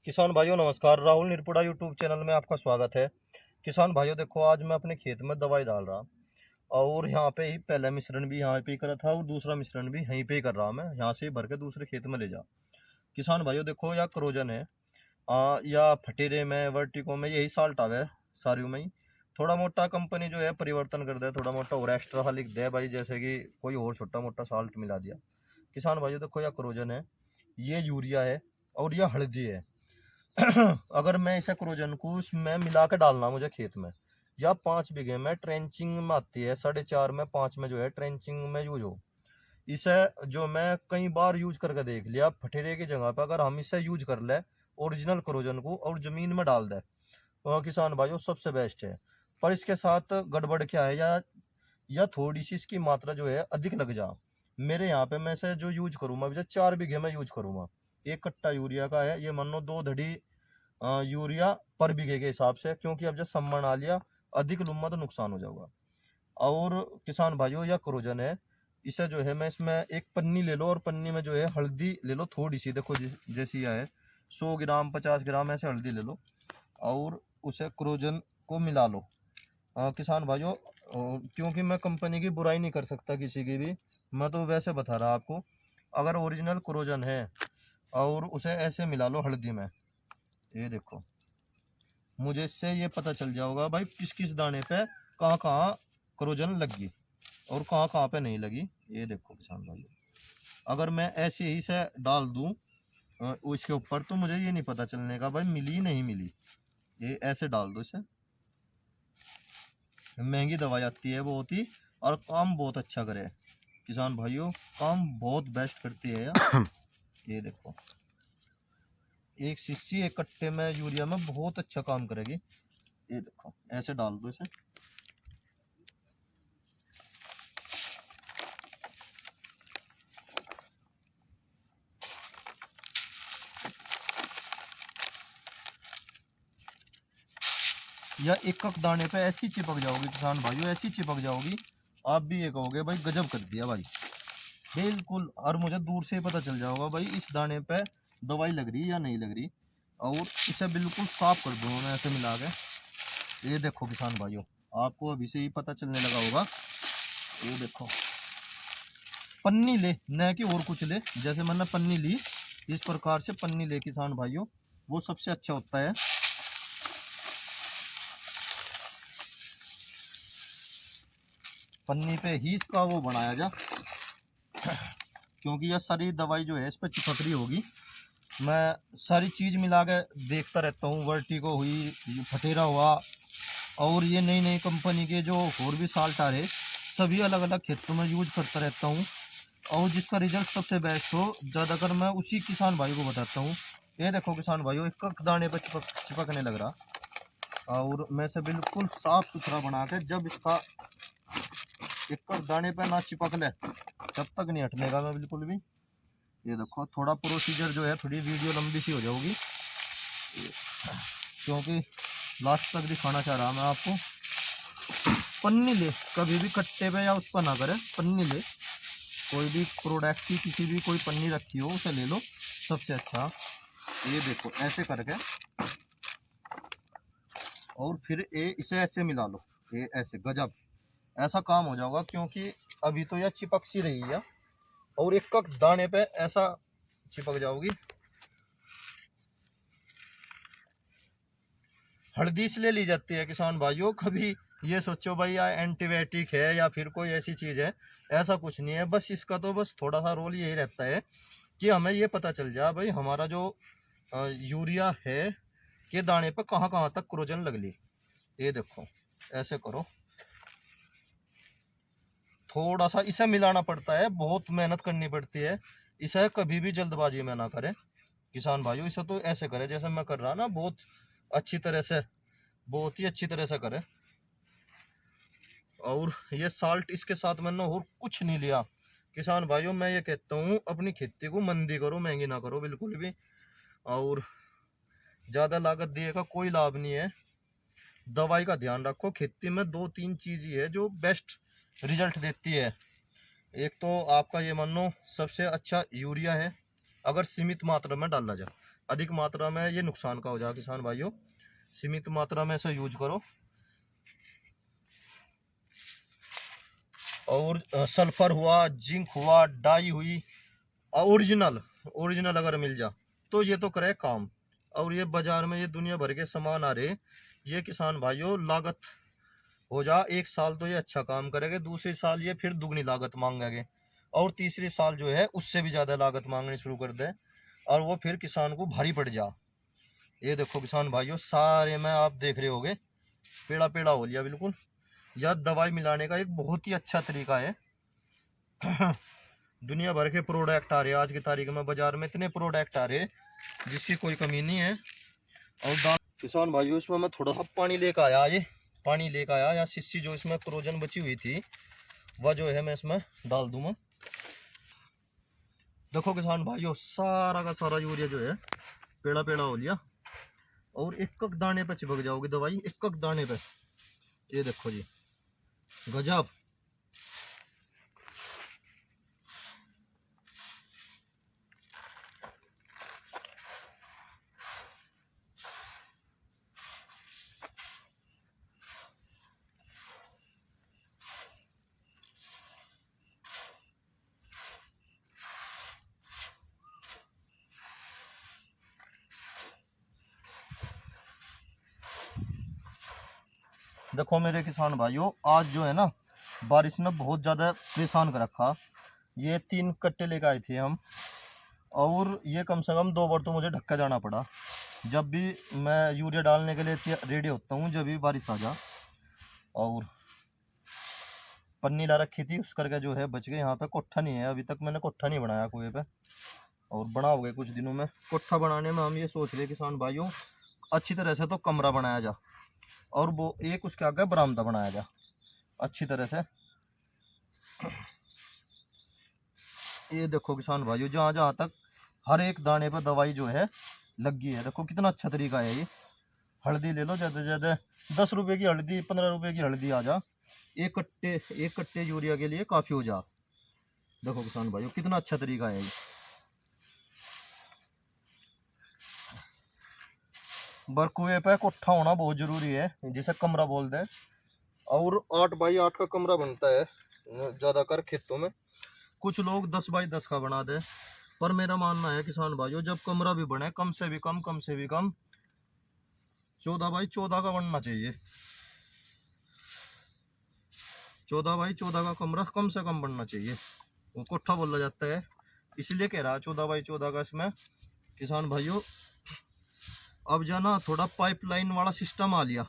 किसान भाइयों नमस्कार। राहुल निरपुड़ा यूट्यूब चैनल में आपका स्वागत है। किसान भाइयों देखो, आज मैं अपने खेत में दवाई डाल रहा और यहाँ पे ही पहला मिश्रण भी यहाँ पे ही करा था और दूसरा मिश्रण भी यहीं पे ही कर रहा। मैं यहाँ से ही भर के दूसरे खेत में ले जा। किसान भाइयों देखो, या क्रोजन है या फटेरे में वर्टिको में यही साल्ट आवे सारियों में ही। थोड़ा मोटा कंपनी जो है परिवर्तन कर दे, थोड़ा मोटा और एक्स्ट्रा सा लिख दे भाई, जैसे कि कोई और छोटा मोटा साल्ट मिला दिया। किसान भाइयों देखो, या क्रोजन है, ये यूरिया है और यह हल्दी है। अगर मैं इसे क्रोजन को उसमें मिला के डालना मुझे खेत में, या 5 बीघे में ट्रेंचिंग में आती है, 4.5 में 5 में जो है ट्रेंचिंग में यूज हो। इसे जो मैं कई बार यूज करके देख लिया, फटेरे की जगह पर अगर हम इसे यूज कर ले ओरिजिनल क्रोजन को और जमीन में डाल दे तो किसान भाइयों सबसे बेस्ट है। पर इसके साथ गड़बड़ क्या है, या थोड़ी सी इसकी मात्रा जो है अधिक लग जा। मेरे यहाँ पे मैं इसे जो यूज करूँगा, अभी 4 बीघे में यूज करूँगा, 1 कट्टा यूरिया का है, ये मान लो 2 धड़ी यूरिया पर बीघे के हिसाब से, क्योंकि अब जब सम्मन आ लिया अधिक लूंगा तो नुकसान हो जाएगा। और किसान भाइयों, यह क्रोजन है, इसे जो है मैं इसमें एक पन्नी ले लो और पन्नी में जो है हल्दी ले लो थोड़ी सी, देखो जैसी यह है 100 ग्राम 50 ग्राम ऐसे हल्दी ले लो और उसे क्रोजन को मिला लो। किसान भाइयों, क्योंकि मैं कंपनी की बुराई नहीं कर सकता किसी की भी, मैं तो वैसे बता रहा आपको। अगर ओरिजिनल क्रोजन है और उसे ऐसे मिला लो हल्दी में, ये देखो, मुझे इससे ये पता चल जाएगा भाई किस किस दाने पे कहाँ कहाँ क्रोजन लगी और कहाँ कहाँ पे नहीं लगी। ये देखो किसान भाई, अगर मैं ऐसे ही से डाल दूँ उसके ऊपर, तो मुझे ये नहीं पता चलने का भाई मिली नहीं मिली। ये ऐसे डाल दो इसे, महंगी दवाई आती है बहुत ही, और काम बहुत अच्छा करे किसान भाइयों, काम बहुत बेस्ट करती है यार। ये देखो, एक शीशी 1 कट्टे में यूरिया में बहुत अच्छा काम करेगी। ये देखो, ऐसे डाल दो इसे। या एक एक दाने पे ऐसी चिपक जाओगी किसान भाइयों, ऐसी चिपक जाओगी, आप भी ये कहोगे भाई गजब कर दिया भाई, बिल्कुल। और मुझे दूर से ही पता चल जाएगा भाई इस दाने पे दवाई लग रही या नहीं लग रही। और इसे बिल्कुल साफ कर दूंगा मैं ऐसे मिला के। ये देखो किसान भाइयों, आपको अभी से ही पता चलने लगा होगा। ये देखो, पन्नी ले न कि और कुछ ले, जैसे मैंने पन्नी ली इस प्रकार से पन्नी ले किसान भाइयों, वो सबसे अच्छा होता है। पन्नी पे ही इसका वो बनाया जा, क्योंकि यह सारी दवाई जो है इस पर चिपक रही होगी। मैं सारी चीज़ मिला के देखता रहता हूँ, वर्टिको हुई, फटेरा हुआ, और ये नई नई कंपनी के जो और भी साल्ट आ रहे, सभी अलग अलग खेतों में यूज करता रहता हूँ। और जिसका रिजल्ट सबसे बेस्ट हो ज़्यादातर मैं उसी किसान भाई को बताता हूँ। ये देखो किसान भाइयों, एक दाने पर चिपकने लग रहा, और मैं से बिल्कुल साफ सुथरा बना के, जब इसका एक दाने पे ना चिपक ले तब तक नहीं हटने का मैं बिल्कुल भी। ये देखो, थोड़ा प्रोसीजर जो है, थोड़ी वीडियो लंबी सी हो जाएगी क्योंकि लास्ट तक दिखाना चाह रहा मैं आपको। पन्नी ले, कभी भी कट्टे पे या उस पर ना करे, पन्नी ले, कोई भी प्रोडक्ट की किसी भी कोई पन्नी रखी हो उसे ले लो, सबसे अच्छा। ये देखो ऐसे करके, और फिर इसे ऐसे मिला लो, ये ऐसे गजब ऐसा काम हो जाएगा, क्योंकि अभी तो यह चिपक सी रही है और एक दाने पे ऐसा चिपक जाओगी। हल्दी इसलिए ली जाती है किसान भाइयों, कभी ये सोचो भाई या एंटीबायोटिक है या फिर कोई ऐसी चीज़ है, ऐसा कुछ नहीं है। बस इसका तो बस थोड़ा सा रोल यही रहता है कि हमें ये पता चल जाए भाई हमारा जो यूरिया है के दाने पर कहाँ कहाँ तक क्रोजन लग ली। ये देखो, ऐसे करो, थोड़ा सा इसे मिलाना पड़ता है, बहुत मेहनत करनी पड़ती है। इसे कभी भी जल्दबाजी में ना करें किसान भाइयों, इसे तो ऐसे करें जैसे मैं कर रहा ना, बहुत अच्छी तरह से, बहुत ही अच्छी तरह से करें। और ये साल्ट इसके साथ मैंने और कुछ नहीं लिया किसान भाइयों। मैं ये कहता हूँ अपनी खेती को मंदी करो, महंगी ना करो बिल्कुल भी। और ज़्यादा लागत दिए का कोई लाभ नहीं है। दवाई का ध्यान रखो, खेती में 2-3 चीज़ ही है जो बेस्ट रिजल्ट देती है। एक तो आपका ये मान लो सबसे अच्छा यूरिया है, अगर सीमित मात्रा में डाला जाए। अधिक मात्रा में ये नुकसान का हो जाए किसान भाइयों, सीमित मात्रा में इसे यूज करो। और सल्फर हुआ, जिंक हुआ, डाई हुई, ओरिजिनल ओरिजिनल अगर मिल जा तो ये तो करे काम। और ये बाजार में ये दुनिया भर के सामान आ रहे, ये किसान भाइयों लागत हो जा, एक साल तो ये अच्छा काम करेंगे, दूसरे साल ये फिर दुगनी लागत मांगेंगे, और तीसरे साल जो है उससे भी ज़्यादा लागत मांगनी शुरू कर दे, और वो फिर किसान को भारी पड़ जा। ये देखो किसान भाइयों, सारे में आप देख रहे होगे पेड़ा पेड़ा हो लिया बिल्कुल। यह दवाई मिलाने का एक बहुत ही अच्छा तरीका है। दुनिया भर के प्रोडक्ट आ रहे हैं आज की तारीख में, बाजार में इतने प्रोडक्ट आ रहे जिसकी कोई कमी नहीं है। और किसान भाइयों, इसमें मैं थोड़ा सा पानी लेकर आया, ये पानी लेकर आया, या शीशी जो इसमें क्रोजन बची हुई थी वह जो है मैं इसमें डाल दूंगा। देखो किसान भाइयों, सारा का सारा यूरिया जो है पेड़ा पेड़ा हो लिया, और एक एक दाने पे चिपक जाओगी दवाई, एक एक दाने पे। ये देखो जी, गजब। देखो मेरे किसान भाइयों, आज जो है ना बारिश ने बहुत ज़्यादा परेशान कर रखा। ये 3 कट्टे लेकर आए थे हम, और ये कम से कम 2 बार तो मुझे ढक्का जाना पड़ा। जब भी मैं यूरिया डालने के लिए रेडी होता हूँ, जब भी बारिश आ जा। और पन्नी ला रखी थी उस करके जो है बच गए। यहाँ पे कोठा नहीं है, अभी तक मैंने कोठा नहीं बनाया कुएं पे, और बनाओगे कुछ दिनों में। कोठा बनाने में हम ये सोच रहे किसान भाइयों, अच्छी तरह से तो कमरा बनाया जा, और वो एक उसके आगे बरामदा बनाया जा अच्छी तरह से। ये देखो किसान भाइयों, जहाँ जहाँ तक हर एक दाने पर दवाई जो है लगी है, देखो कितना अच्छा तरीका है ये। हल्दी ले लो, ज़्यादा से ज़्यादा 10 रुपये की हल्दी, 15 रुपये की हल्दी आ जा, एक कट्टे यूरिया के लिए काफ़ी हो जा। देखो किसान भाइयों, कितना अच्छा तरीका है ये। कुएं पे कोठा होना बहुत ज़रूरी है, जिसे कमरा बोल दे। और 8x8 का कमरा बनता है ज़्यादातर खेतों में, कुछ लोग 10x10 का बना दे। पर मेरा मानना है किसान भाइयों, जब कमरा भी बने कम से भी कम 14x14 का बनना चाहिए। 14x14 का कमरा कम से कम बनना चाहिए, वो कोठा बोला जाता है, इसलिए कह रहा 14x14 का। इसमें किसान भाइयों अब जाना थोड़ा पाइपलाइन वाला सिस्टम आ लिया,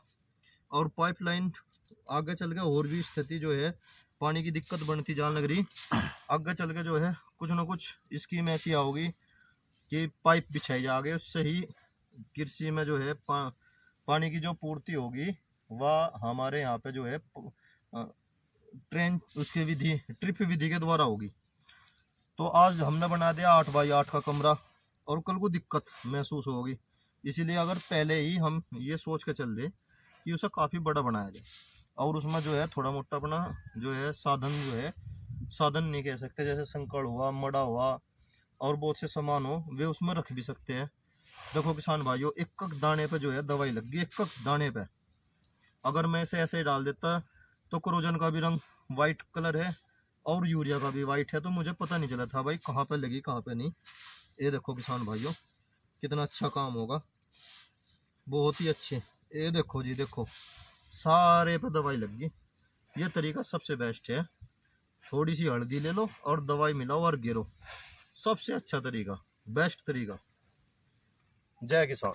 और पाइपलाइन आगे चल के और भी स्थिति जो है पानी की दिक्कत बनती जाने लग रही। आगे चल के जो है कुछ ना कुछ स्कीम ऐसी आओगी कि पाइप बिछाई जाएगी, उससे ही कृषि में जो है पानी की जो पूर्ति होगी वह हमारे यहाँ पे जो है ट्रेन उसकी विधि, ट्रिप विधि के द्वारा होगी। तो आज हमने बना दिया 8x8 का कमरा, और कल को दिक्कत महसूस होगी। इसीलिए अगर पहले ही हम ये सोच के चल रहे कि उसे काफ़ी बड़ा बनाया जाए, और उसमें जो है थोड़ा मोटा अपना जो है साधन, जो है साधन नहीं कह सकते, जैसे संकड़ हुआ, मड़ा हुआ, और बहुत से सामान हो, वे उसमें रख भी सकते हैं। देखो किसान भाइयों, एक एक दाने पे जो है दवाई लग गई, एक एक दाने पे। अगर मैं इसे ऐसे ही डाल देता तो क्रोजन का भी रंग वाइट कलर है, और यूरिया का भी वाइट है, तो मुझे पता नहीं चला था भाई कहाँ पे लगी कहाँ पे नहीं। ये देखो किसान भाइयों, कितना अच्छा काम होगा, बहुत ही अच्छे। ये देखो जी, देखो सारे पे दवाई लग गई। ये तरीका सबसे बेस्ट है। थोड़ी सी हल्दी ले लो और दवाई मिलाओ और गिरो, सबसे अच्छा तरीका, बेस्ट तरीका। जय किसान।